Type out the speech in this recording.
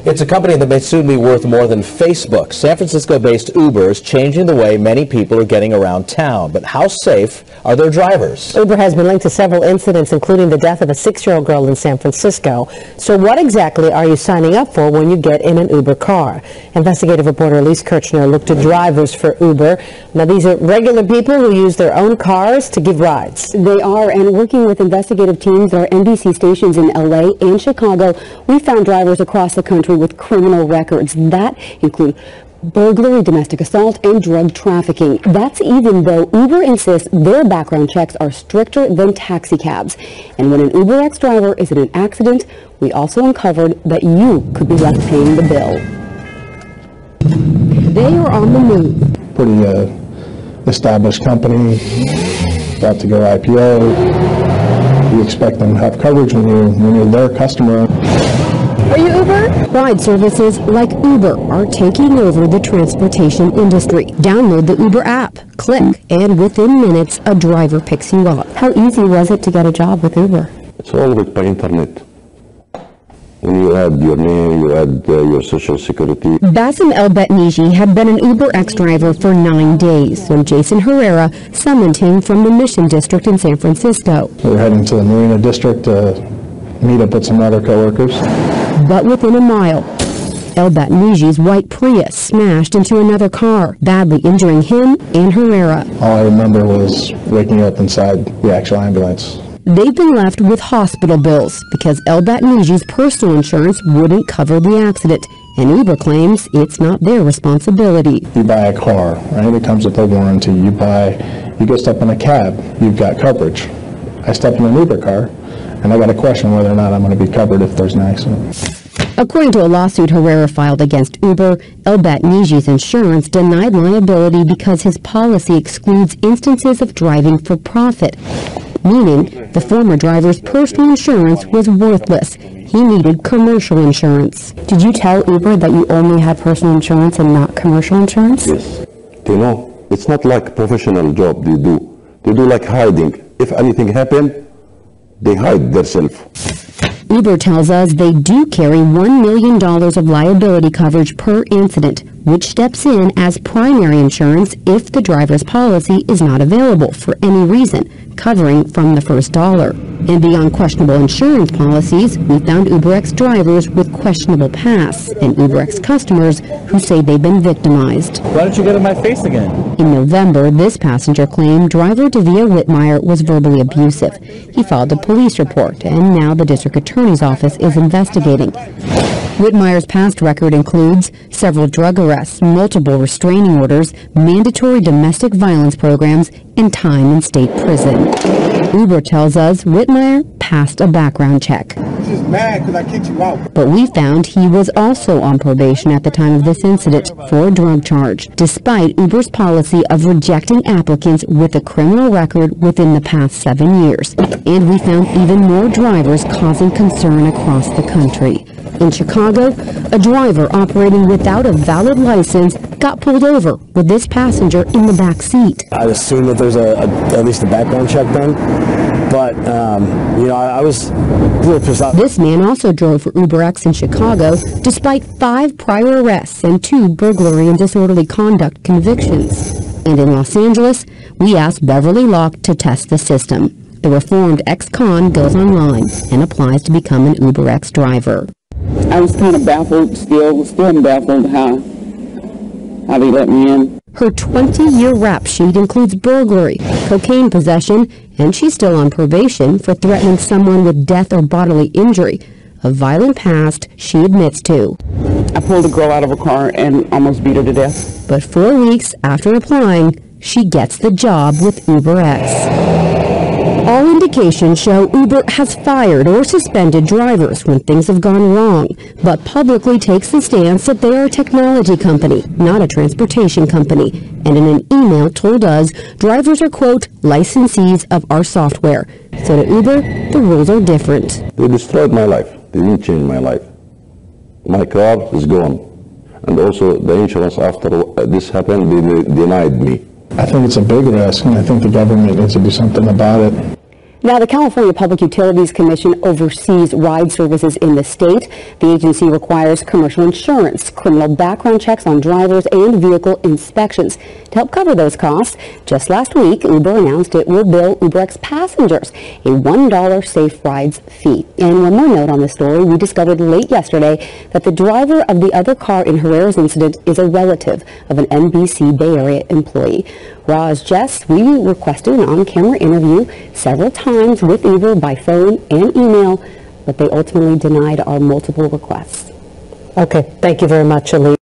It's a company that may soon be worth more than Facebook. San Francisco-based Uber is changing the way many people are getting around town. But how safe are their drivers? Uber has been linked to several incidents, including the death of a 6-year-old girl in San Francisco. So what exactly are you signing up for when you get in an Uber car? Investigative reporter Elyce Kirchner looked at drivers for Uber. Now, these are regular people who use their own cars to give rides. They are, and working with investigative teams at our NBC stations in LA and Chicago, we found drivers across the country with criminal records that include burglary, domestic assault, and drug trafficking. That's even though Uber insists their background checks are stricter than taxi cabs. And when an UberX driver is in an accident, we also uncovered that you could be left paying the bill. They are on the move. Pretty established company, about to go IPO. You expect them to have coverage when you're their customer. Are you Uber? Ride services like Uber are taking over the transportation industry. Download the Uber app, click, and within minutes, a driver picks you up. How easy was it to get a job with Uber? It's all by internet. When you add your name, you add your social security. Bassem El-Batniji had been an UberX driver for 9 days when Jason Herrera summoned him from the Mission District in San Francisco. We're heading to the Marina District to meet up with some other coworkers. But within a mile, El-Batniji's white Prius smashed into another car, badly injuring him and Herrera. All I remember was waking up inside the actual ambulance. They've been left with hospital bills because El-Batniji's personal insurance wouldn't cover the accident, and Uber claims it's not their responsibility. You buy a car, right? It comes with a warranty. You go step in a cab, you've got coverage. I step in an Uber car, and I got to question whether or not I'm going to be covered if there's an accident. According to a lawsuit Herrera filed against Uber, El-Batniji's insurance denied liability because his policy excludes instances of driving for profit, meaning the former driver's personal insurance was worthless. He needed commercial insurance. Did you tell Uber that you only had personal insurance and not commercial insurance? Yes. You know, it's not like a professional job they do. They do like hiding. If anything happened, they hide themselves. Uber tells us they do carry $1 million of liability coverage per incident, which steps in as primary insurance if the driver's policy is not available for any reason, covering from the first dollar. And beyond questionable insurance policies, we found UberX drivers with questionable past and UberX customers who say they've been victimized. Why don't you get in my face again? In November, this passenger claimed driver Davia Whitmire was verbally abusive. He filed a police report, and now the district attorney's office is investigating. Whitmire's past record includes several drug arrests, multiple restraining orders, mandatory domestic violence programs, and time in state prison. Uber tells us Whitmire passed a background check. He's just mad because I kicked you out. But we found he was also on probation at the time of this incident for a drug charge, despite Uber's policy of rejecting applicants with a criminal record within the past 7 years. And we found even more drivers causing concern across the country. In Chicago, a driver operating without a valid license got pulled over with this passenger in the back seat. I'd assume that there's at least a background check done, but you know, I was really pissed off. This man also drove for UberX in Chicago despite 5 prior arrests and 2 burglary and disorderly conduct convictions. And in Los Angeles, we asked Beverly Locke to test the system. The reformed ex-con goes online and applies to become an UberX driver. I was kind of baffled, still baffled how they let me in. Her 20-year rap sheet includes burglary, cocaine possession, and she's still on probation for threatening someone with death or bodily injury, a violent past she admits to. I pulled a girl out of a car and almost beat her to death. But 4 weeks after applying, she gets the job with UberX. All indications show Uber has fired or suspended drivers when things have gone wrong, but publicly takes the stance that they are a technology company, not a transportation company, and in an email told us drivers are, quote, licensees of our software. So to Uber, the rules are different. They destroyed my life. They didn't change my life. My car is gone. And also the insurance after this happened, they denied me. I think it's a big risk, and I think the government needs to do something about it. Now, the California Public Utilities Commission oversees ride services in the state. The agency requires commercial insurance, criminal background checks on drivers, and vehicle inspections. To help cover those costs, just last week, Uber announced it will bill UberX passengers a $1 Safe Rides fee. And one more note on the story, we discovered late yesterday that the driver of the other car in Herrera's incident is a relative of an NBC Bay Area employee. Roz, Jess, we requested an on-camera interview several times with Uber by phone and email, but they ultimately denied our multiple requests. Okay, thank you very much, Elyce.